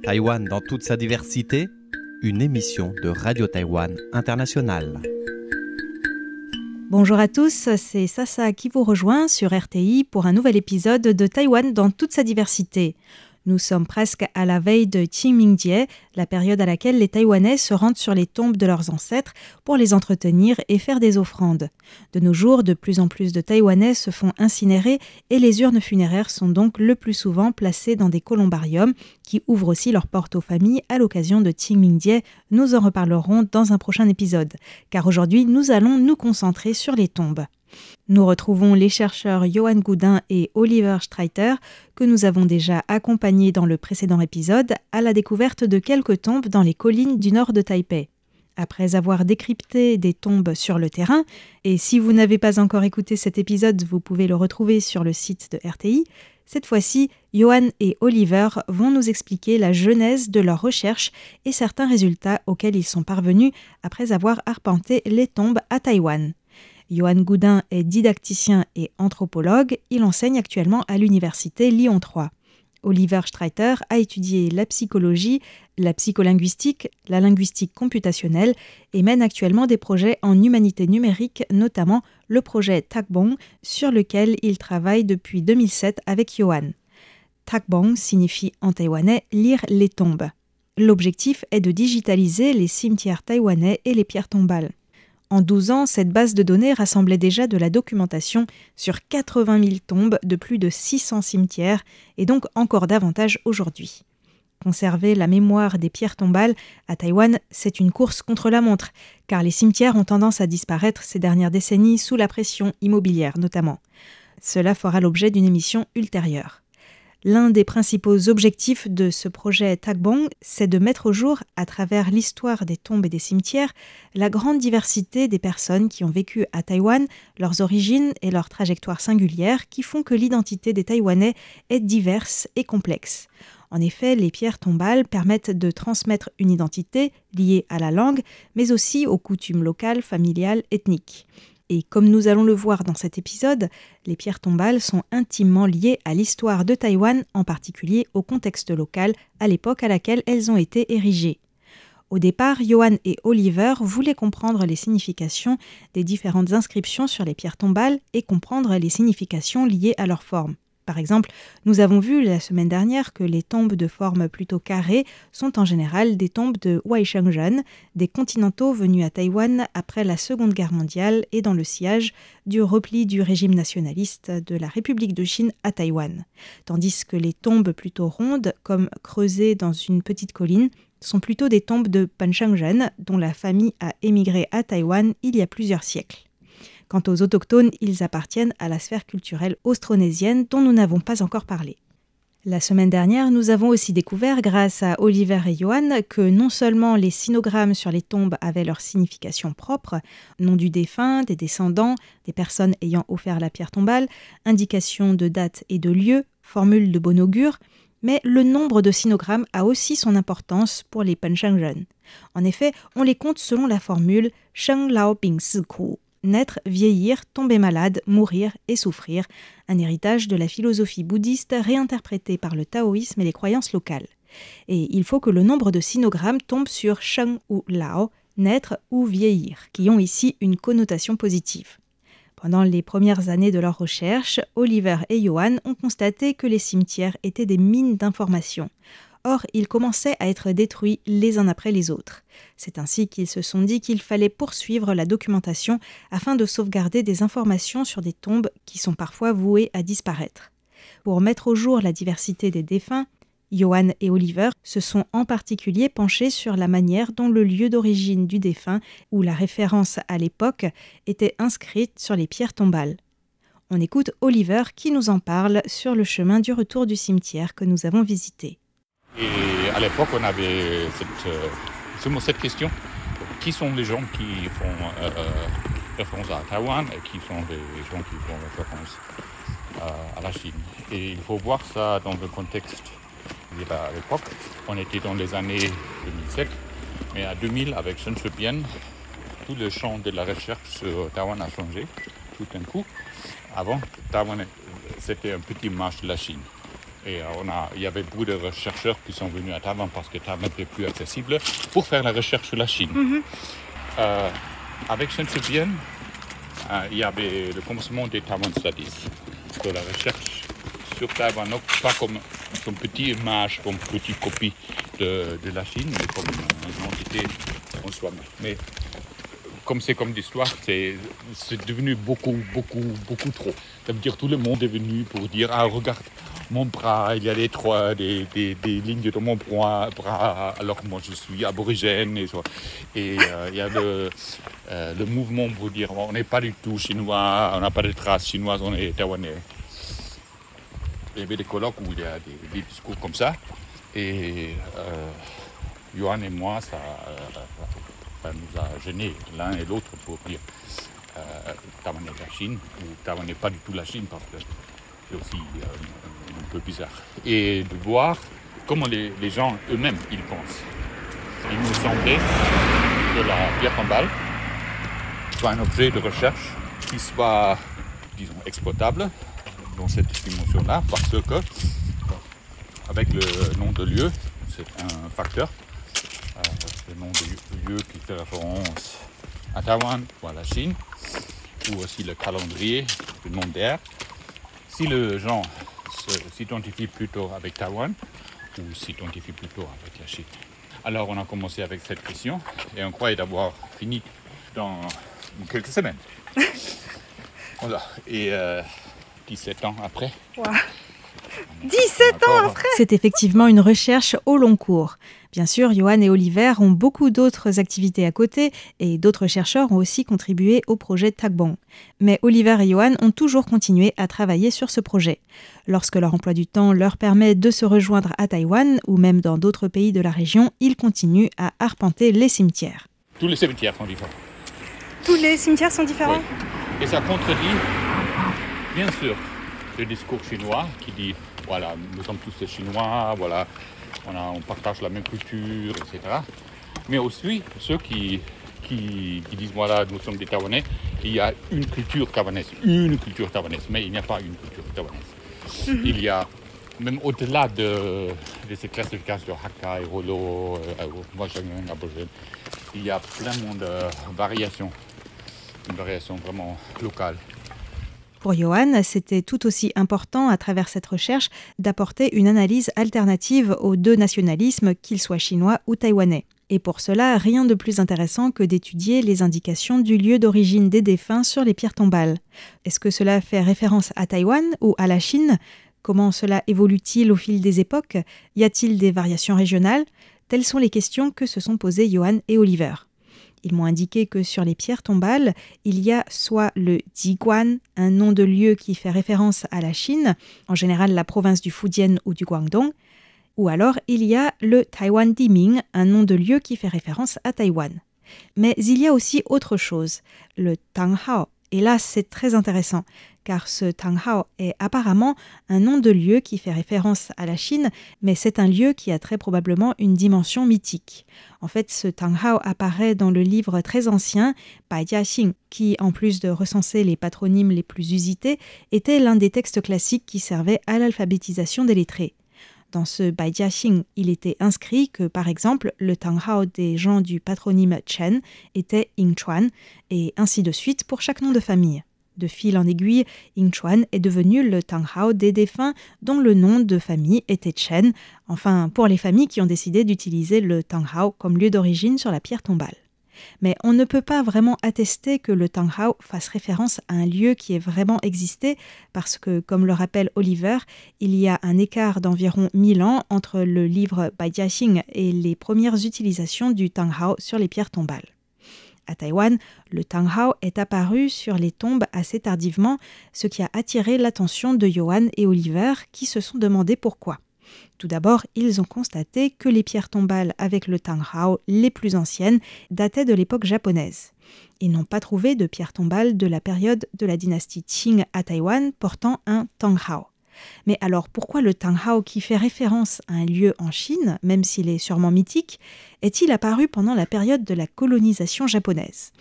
Taïwan dans toute sa diversité, une émission de Radio Taïwan International. Bonjour à tous, c'est Sasa qui vous rejoint sur RTI pour un nouvel épisode de Taïwan dans toute sa diversité. Nous sommes presque à la veille de Qingming-jie, la période à laquelle les Taïwanais se rendent sur les tombes de leurs ancêtres pour les entretenir et faire des offrandes. De nos jours, de plus en plus de Taïwanais se font incinérer et les urnes funéraires sont donc le plus souvent placées dans des columbariums qui ouvrent aussi leurs portes aux familles à l'occasion de Qingming-jie. Nous en reparlerons dans un prochain épisode, car aujourd'hui nous allons nous concentrer sur les tombes. Nous retrouvons les chercheurs Johan Goudin et Oliver Streiter, que nous avons déjà accompagnés dans le précédent épisode à la découverte de quelques tombes dans les collines du nord de Taipei. Après avoir décrypté des tombes sur le terrain, et si vous n'avez pas encore écouté cet épisode, vous pouvez le retrouver sur le site de RTI, cette fois-ci, Johan et Oliver vont nous expliquer la genèse de leurs recherches et certains résultats auxquels ils sont parvenus après avoir arpenté les tombes à Taïwan. Johan Goudin est didacticien et anthropologue. Il enseigne actuellement à l'université Lyon 3. Oliver Streiter a étudié la psychologie, la psycholinguistique, la linguistique computationnelle et mène actuellement des projets en humanité numérique, notamment le projet Takbong, sur lequel il travaille depuis 2007 avec Johan. Takbong signifie en taïwanais « lire les tombes ». L'objectif est de digitaliser les cimetières taïwanais et les pierres tombales. En 12 ans, cette base de données rassemblait déjà de la documentation sur 80 000 tombes de plus de 600 cimetières et donc encore davantage aujourd'hui. Conserver la mémoire des pierres tombales à Taïwan, c'est une course contre la montre, car les cimetières ont tendance à disparaître ces dernières décennies sous la pression immobilière notamment. Cela fera l'objet d'une émission ultérieure. L'un des principaux objectifs de ce projet Takbong, c'est de mettre au jour, à travers l'histoire des tombes et des cimetières, la grande diversité des personnes qui ont vécu à Taïwan, leurs origines et leurs trajectoires singulières qui font que l'identité des Taïwanais est diverse et complexe. En effet, les pierres tombales permettent de transmettre une identité liée à la langue, mais aussi aux coutumes locales, familiales, ethniques. Et comme nous allons le voir dans cet épisode, les pierres tombales sont intimement liées à l'histoire de Taïwan, en particulier au contexte local à l'époque à laquelle elles ont été érigées. Au départ, Johan et Oliver voulaient comprendre les significations des différentes inscriptions sur les pierres tombales et comprendre les significations liées à leur forme. Par exemple, nous avons vu la semaine dernière que les tombes de forme plutôt carrée sont en général des tombes de Waishengzhen, des continentaux venus à Taïwan après la Seconde Guerre mondiale et dans le sillage du repli du régime nationaliste de la République de Chine à Taïwan. Tandis que les tombes plutôt rondes, comme creusées dans une petite colline, sont plutôt des tombes de Panshengzhen, dont la famille a émigré à Taïwan il y a plusieurs siècles. Quant aux autochtones, ils appartiennent à la sphère culturelle austronésienne dont nous n'avons pas encore parlé. La semaine dernière, nous avons aussi découvert, grâce à Oliver et Johan, que non seulement les sinogrammes sur les tombes avaient leur signification propre, nom du défunt, des descendants, des personnes ayant offert la pierre tombale, indication de date et de lieu, formule de bon augure, mais le nombre de sinogrammes a aussi son importance pour les Panshengzhen. En effet, on les compte selon la formule « Sheng Lao Bing Si Ku », naître, vieillir, tomber malade, mourir et souffrir, un héritage de la philosophie bouddhiste réinterprétée par le taoïsme et les croyances locales. Et il faut que le nombre de sinogrammes tombe sur Sheng ou Lao, naître ou vieillir, qui ont ici une connotation positive. Pendant les premières années de leur recherche, Oliver et Johan ont constaté que les cimetières étaient des mines d'informations. Or, ils commençaient à être détruits les uns après les autres. C'est ainsi qu'ils se sont dit qu'il fallait poursuivre la documentation afin de sauvegarder des informations sur des tombes qui sont parfois vouées à disparaître. Pour mettre au jour la diversité des défunts, Johan et Oliver se sont en particulier penchés sur la manière dont le lieu d'origine du défunt ou la référence à l'époque était inscrite sur les pierres tombales. On écoute Oliver qui nous en parle sur le chemin du retour du cimetière que nous avons visité. Et à l'époque, on avait seulement cette question. Qui sont les gens qui font référence à Taïwan et qui sont les gens qui font référence à la Chine? Et il faut voir ça dans le contexte. À l'époque, on était dans les années 2007, mais à 2000, avec Sun Tzu-bian, tout le champ de la recherche sur Taïwan a changé tout d'un coup. Avant, Taïwan, c'était un petit marché de la Chine. Et il y avait beaucoup de chercheurs qui sont venus à Taïwan parce que Taïwan n'était plus accessible pour faire la recherche sur la Chine. Avec Chen Shui-bian, il y avait le commencement des Taiwan Studies, de la recherche sur Taïwan, non pas comme petite image, comme petite copie de la Chine, mais comme une entité en soi-même. Mais comme c'est comme l'histoire, c'est devenu beaucoup trop. Ça veut dire tout le monde est venu pour dire regarde mon bras, il y a des lignes dans mon bras, alors que moi je suis aborigène et il y a le mouvement pour dire on n'est pas du tout chinois, on n'a pas de traces chinoises, on est taïwanais. Il y avait des colloques où il y a des discours comme ça et Johan et moi ça nous a gênés l'un et l'autre pour dire Taïwan est la Chine ou Taïwan n'est pas du tout la Chine parce que c'est aussi un peu bizarre. Et de voir comment les gens eux-mêmes ils pensent. Il me semblait que la pierre tombale soit un objet de recherche qui soit, disons, exploitable dans cette dimension-là parce que avec le nom de lieu, c'est un facteur. C'est le nom de lieu qui fait référence à Taïwan ou à la Chine, ou aussi le calendrier, le nom d'air. Si les gens s'identifient plutôt avec Taïwan ou s'identifient plutôt avec la Chine. Alors on a commencé avec cette question et on croyait d'avoir fini dans quelques semaines. Voilà. Et 17 ans après. Wow. 17 ans après. C'est effectivement une recherche au long cours. Bien sûr, Johan et Oliver ont beaucoup d'autres activités à côté et d'autres chercheurs ont aussi contribué au projet Tagbong. Mais Oliver et Johan ont toujours continué à travailler sur ce projet. Lorsque leur emploi du temps leur permet de se rejoindre à Taïwan ou même dans d'autres pays de la région, ils continuent à arpenter les cimetières. Tous les cimetières sont différents. Tous les cimetières sont différents ? Oui. Et ça contredit, bien sûr, le discours chinois qui dit voilà, nous sommes tous des Chinois, voilà, on partage la même culture, etc. Mais aussi ceux qui disent voilà, nous sommes des Taïwanais, il y a une culture taïwanaise, mais il n'y a pas une culture taïwanaise. Il y a, même au-delà de ces classifications Hakka et Rolo, il y a plein de variations, une variation vraiment locale. Pour Johan, c'était tout aussi important à travers cette recherche d'apporter une analyse alternative aux deux nationalismes, qu'ils soient chinois ou taïwanais. Et pour cela, rien de plus intéressant que d'étudier les indications du lieu d'origine des défunts sur les pierres tombales. Est-ce que cela fait référence à Taïwan ou à la Chine ? Comment cela évolue-t-il au fil des époques ? Y a-t-il des variations régionales ? Telles sont les questions que se sont posées Johan et Oliver. Ils m'ont indiqué que sur les pierres tombales, il y a soit le Jiguan, un nom de lieu qui fait référence à la Chine, en général la province du Fujian ou du Guangdong, ou alors il y a le Taiwan Diming, un nom de lieu qui fait référence à Taïwan. Mais il y a aussi autre chose, le Tanghao. Et là, c'est très intéressant, car ce Tanghao est apparemment un nom de lieu qui fait référence à la Chine, mais c'est un lieu qui a très probablement une dimension mythique. En fait, ce Tanghao apparaît dans le livre très ancien, Baijiaxing, qui, en plus de recenser les patronymes les plus usités, était l'un des textes classiques qui servait à l'alphabétisation des lettrés. Dans ce Baijiaxing, il était inscrit que, par exemple, le Tanghao des gens du patronyme Chen était Yingchuan, et ainsi de suite pour chaque nom de famille. De fil en aiguille, Yingchuan est devenu le Tanghao des défunts dont le nom de famille était Chen, enfin pour les familles qui ont décidé d'utiliser le Tanghao comme lieu d'origine sur la pierre tombale. Mais on ne peut pas vraiment attester que le Tanghao fasse référence à un lieu qui ait vraiment existé parce que, comme le rappelle Oliver, il y a un écart d'environ 1000 ans entre le livre Baijiaxing et les premières utilisations du Tanghao sur les pierres tombales. À Taïwan, le Tanghao est apparu sur les tombes assez tardivement, ce qui a attiré l'attention de Johan et Oliver qui se sont demandé pourquoi. Tout d'abord, ils ont constaté que les pierres tombales avec le Tanghao les plus anciennes dataient de l'époque japonaise. Ils n'ont pas trouvé de pierres tombales de la période de la dynastie Qing à Taïwan portant un Tanghao. Mais alors pourquoi le Tanghao qui fait référence à un lieu en Chine, même s'il est sûrement mythique, est-il apparu pendant la période de la colonisation japonaise ?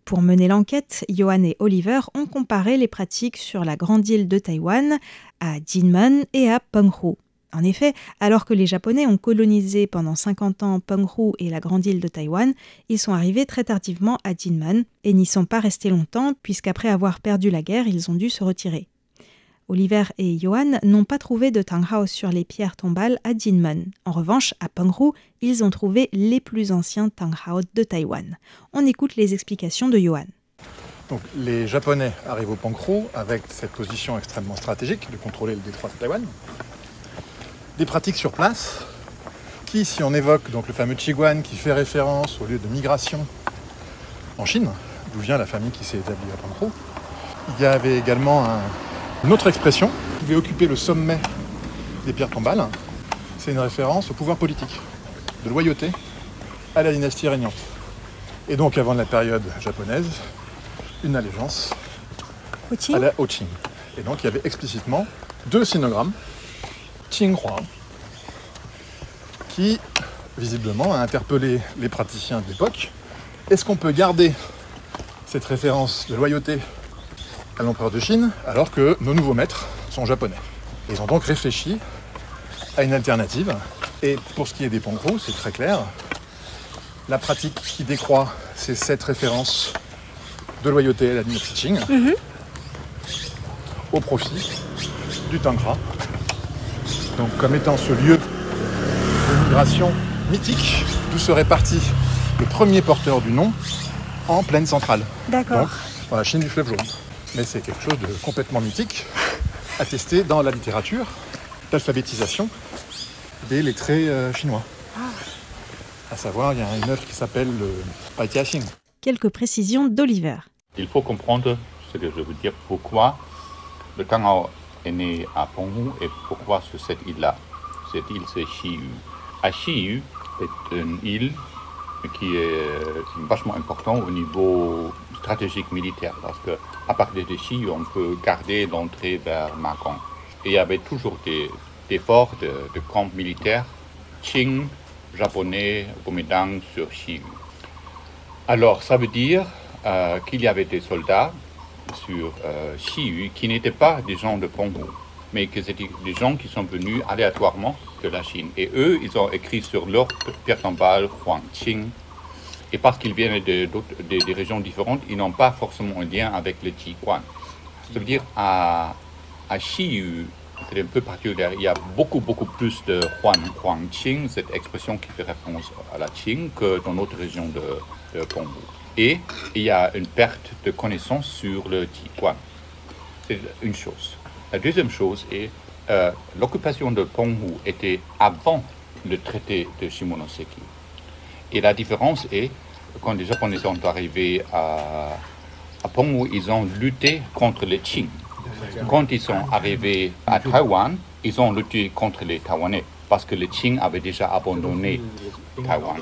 Pour mener l'enquête, Johan et Oliver ont comparé les pratiques sur la grande île de Taïwan, à Jinmen et à Penghu. En effet, alors que les Japonais ont colonisé pendant 50 ans Penghu et la grande île de Taïwan, ils sont arrivés très tardivement à Jinmen et n'y sont pas restés longtemps puisqu'après avoir perdu la guerre, ils ont dû se retirer. Oliver et Johan n'ont pas trouvé de tanghao sur les pierres tombales à Jinmen. En revanche, à Penghu, ils ont trouvé les plus anciens tanghao de Taïwan. On écoute les explications de Johan. Donc, les Japonais arrivent au Penghu avec cette position extrêmement stratégique de contrôler le détroit de Taïwan. Des pratiques sur place qui, si on évoque donc le fameux Qiguan qui fait référence au lieu de migration en Chine, d'où vient la famille qui s'est établie à Penghu, il y avait également une autre expression qui pouvait occuper le sommet des pierres tombales. C'est une référence au pouvoir politique, de loyauté à la dynastie régnante. Et donc avant la période japonaise, une allégeance au Qing. Et donc il y avait explicitement 2 synogrammes, Qinghua, qui visiblement a interpellé les praticiens de l'époque. Est-ce qu'on peut garder cette référence de loyauté à l'empereur de Chine alors que nos nouveaux maîtres sont japonais? Ils ont donc réfléchi à une alternative. Et pour ce qui est des Penghu, c'est très clair. La pratique qui décroît, c'est cette référence de loyauté à la dynastie Qing au profit du Tangra. Donc comme étant ce lieu de migration mythique d'où serait parti le premier porteur du nom en plaine centrale. D'accord. Donc dans la Chine du fleuve jaune. Mais c'est quelque chose de complètement mythique, attesté dans la littérature d'alphabétisation des lettrés chinois. À savoir, il y a une œuvre qui s'appelle le Bai Jia Xing. Quelques précisions d'Oliver. Il faut comprendre ce que je veux dire, pourquoi le tanghao est né à Penghu et pourquoi sur cette île-là. Cette île, c'est Xiyu. À Xiyu est une île qui est vachement importante au niveau stratégique militaire parce qu'à partir de Xiyu, on peut garder l'entrée vers Makong. Et il y avait toujours des forts de camps militaires Qing, japonais, Gomindang sur Xiyu. Alors, ça veut dire qu'il y avait des soldats sur Xiyu qui n'étaient pas des gens de Penghu, mais que c'était des gens qui sont venus aléatoirement de la Chine. Et eux, ils ont écrit sur leur pierre tombale Huangqing. Et parce qu'ils viennent des régions différentes, ils n'ont pas forcément un lien avec le Qiguan. Ça veut dire à Xiyu, c'est un peu particulier, il y a beaucoup plus de Huangqing, cette expression qui fait référence à la Qing, que dans notre région de Penghu. Et il y a une perte de connaissance sur le Qiguan. C'est une chose. La deuxième chose est l'occupation de Penghu était avant le traité de Shimonoseki. Et la différence est, quand les Japonais sont arrivés à Penghu, ils ont lutté contre les Qing. Quand ils sont arrivés à Taïwan, ils ont lutté contre les Taïwanais, parce que les Qing avaient déjà abandonné Taïwan.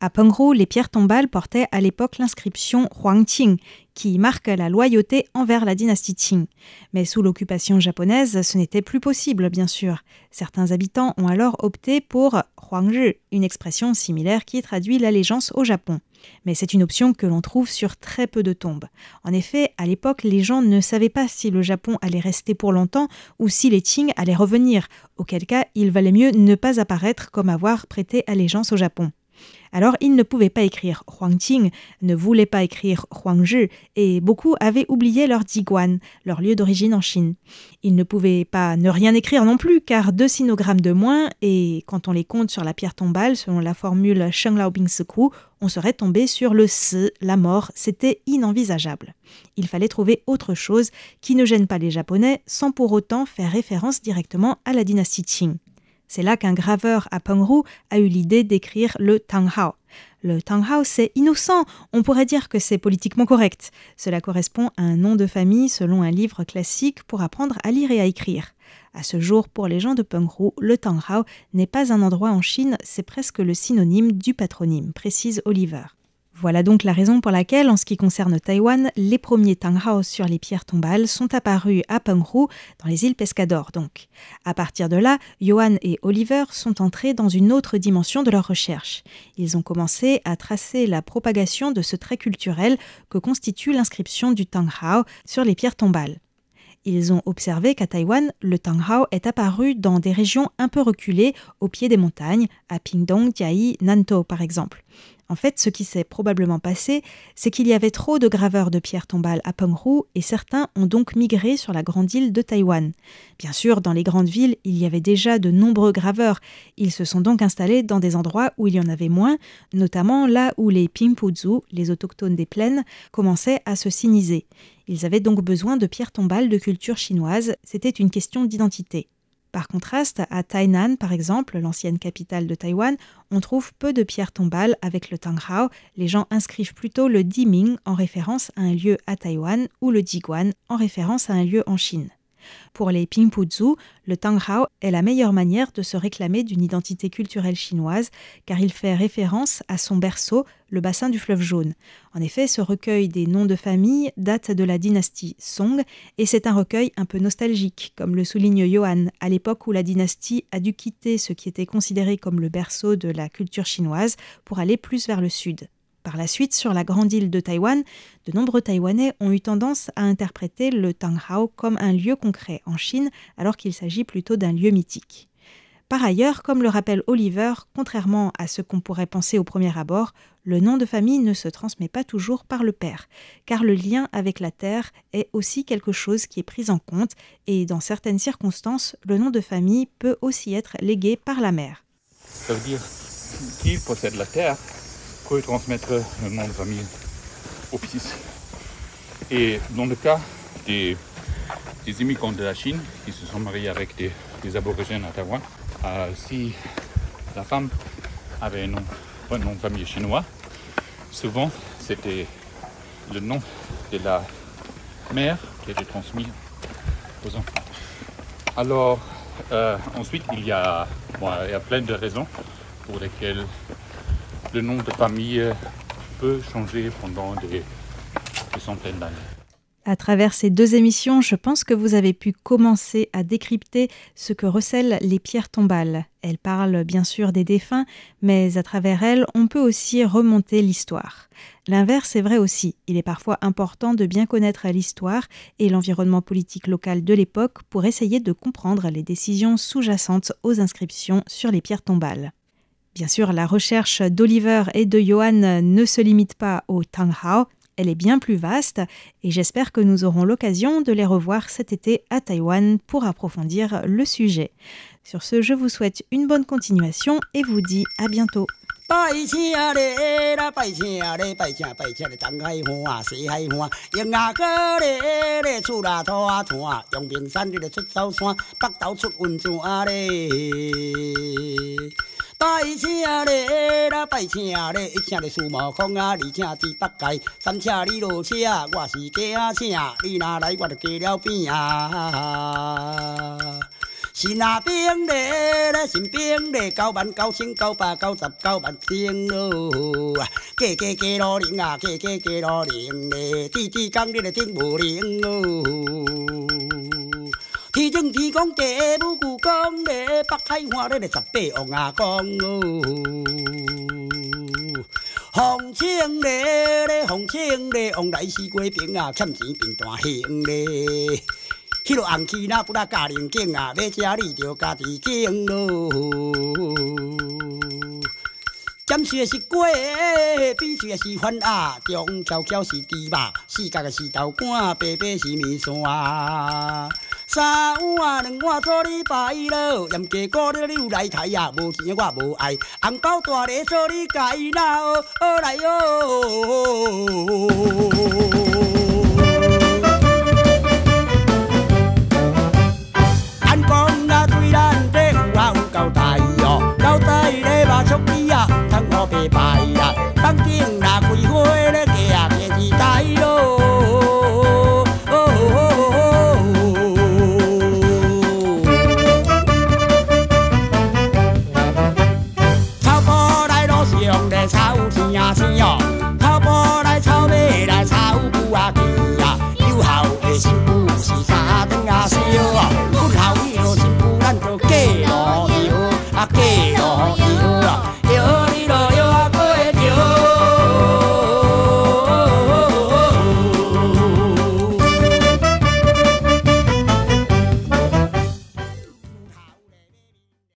À Penghu, les pierres tombales portaient à l'époque l'inscription Huangqing, qui marque la loyauté envers la dynastie Qing. Mais sous l'occupation japonaise, ce n'était plus possible, bien sûr. Certains habitants ont alors opté pour Huangzhi, une expression similaire qui traduit l'allégeance au Japon. Mais c'est une option que l'on trouve sur très peu de tombes. En effet, à l'époque, les gens ne savaient pas si le Japon allait rester pour longtemps ou si les Qing allaient revenir, auquel cas il valait mieux ne pas apparaître comme avoir prêté allégeance au Japon. Alors, ils ne pouvaient pas écrire Huangqing, ne voulaient pas écrire Huangzhi, et beaucoup avaient oublié leur Diguan, leur lieu d'origine en Chine. Ils ne pouvaient pas ne rien écrire non plus, car 2 sinogrammes de moins, et quand on les compte sur la pierre tombale, selon la formule Sheng Lao Bing Siku, on serait tombé sur le Si, la mort, c'était inenvisageable. Il fallait trouver autre chose qui ne gêne pas les Japonais, sans pour autant faire référence directement à la dynastie Qing. C'est là qu'un graveur à Penghu a eu l'idée d'écrire le tanghao. Le tanghao, c'est innocent, on pourrait dire que c'est politiquement correct. Cela correspond à un nom de famille selon un livre classique pour apprendre à lire et à écrire. À ce jour, pour les gens de Penghu, le tanghao n'est pas un endroit en Chine, c'est presque le synonyme du patronyme, précise Oliver. Voilà donc la raison pour laquelle, en ce qui concerne Taïwan, les premiers Tang Hao sur les pierres tombales sont apparus à Penghu, dans les îles Pescador donc. À partir de là, Johan et Oliver sont entrés dans une autre dimension de leur recherche. Ils ont commencé à tracer la propagation de ce trait culturel que constitue l'inscription du Tang Hao sur les pierres tombales. Ils ont observé qu'à Taïwan, le Tang Hao est apparu dans des régions un peu reculées, au pied des montagnes, à Pingdong, Jiayi, Nantou par exemple. En fait, ce qui s'est probablement passé, c'est qu'il y avait trop de graveurs de pierres tombales à Penghu et certains ont donc migré sur la grande île de Taïwan. Bien sûr, dans les grandes villes, il y avait déjà de nombreux graveurs. Ils se sont donc installés dans des endroits où il y en avait moins, notamment là où les Pimpudzu, les autochtones des plaines, commençaient à se siniser. Ils avaient donc besoin de pierres tombales de culture chinoise, c'était une question d'identité. Par contraste, à Tainan, par exemple, l'ancienne capitale de Taïwan, on trouve peu de pierres tombales avec le Tang Hao. Les gens inscrivent plutôt le Diming en référence à un lieu à Taïwan ou le Jiguan en référence à un lieu en Chine. Pour les Pimpudzu, le Tang Hao est la meilleure manière de se réclamer d'une identité culturelle chinoise car il fait référence à son berceau, le bassin du fleuve Jaune. En effet, ce recueil des noms de famille date de la dynastie Song et c'est un recueil un peu nostalgique, comme le souligne Johan, à l'époque où la dynastie a dû quitter ce qui était considéré comme le berceau de la culture chinoise pour aller plus vers le sud. Par la suite, sur la grande île de Taïwan, de nombreux Taïwanais ont eu tendance à interpréter le Tang Hao comme un lieu concret en Chine, alors qu'il s'agit plutôt d'un lieu mythique. Par ailleurs, comme le rappelle Oliver, contrairement à ce qu'on pourrait penser au premier abord, le nom de famille ne se transmet pas toujours par le père, car le lien avec la terre est aussi quelque chose qui est pris en compte, et dans certaines circonstances, le nom de famille peut aussi être légué par la mère. Ça veut dire qui possède la terre peut transmettre le nom de famille au fils. Et dans le cas des immigrants de la Chine qui se sont mariés avec des aborigènes à Taïwan, si la femme avait un nom de famille chinois, souvent c'était le nom de la mère qui était transmis aux enfants. Alors ensuite il y a plein de raisons pour lesquelles le nom de famille peut changer pendant des centaines d'années. À travers ces deux émissions, je pense que vous avez pu commencer à décrypter ce que recèlent les pierres tombales. Elles parlent bien sûr des défunts, mais à travers elles, on peut aussi remonter l'histoire. L'inverse est vrai aussi. Il est parfois important de bien connaître l'histoire et l'environnement politique local de l'époque pour essayer de comprendre les décisions sous-jacentes aux inscriptions sur les pierres tombales. Bien sûr, la recherche d'Oliver et de Johan ne se limite pas au Tang Hao, elle est bien plus vaste et j'espère que nous aurons l'occasion de les revoir cet été à Taïwan pour approfondir le sujet. Sur ce, je vous souhaite une bonne continuation et vous dis à bientôt.拜请咧啦，拜请咧，一请咧树毛空啊，二请至北界，三请你落车，我是假请，你若来我就加了边啊。新啊兵咧，新兵咧，990009899万咯，加路零啊，加路零咧，滴讲你咧顶无零哦。天正天公地母舅公咧，北海岸咧18王阿公哦。洪清咧，洪清咧，往来四街平啊，欠钱变大行咧。迄落红旗那不啦家庭景啊，要吃你着家己种咯。占水的是果，比水的是番鸭，中巧是猪肉，四角的是豆干，白是面线。三碗两碗做你摆咯，盐鸡骨了你有来开啊，无钱我无爱，红包大礼做你家闹来哟。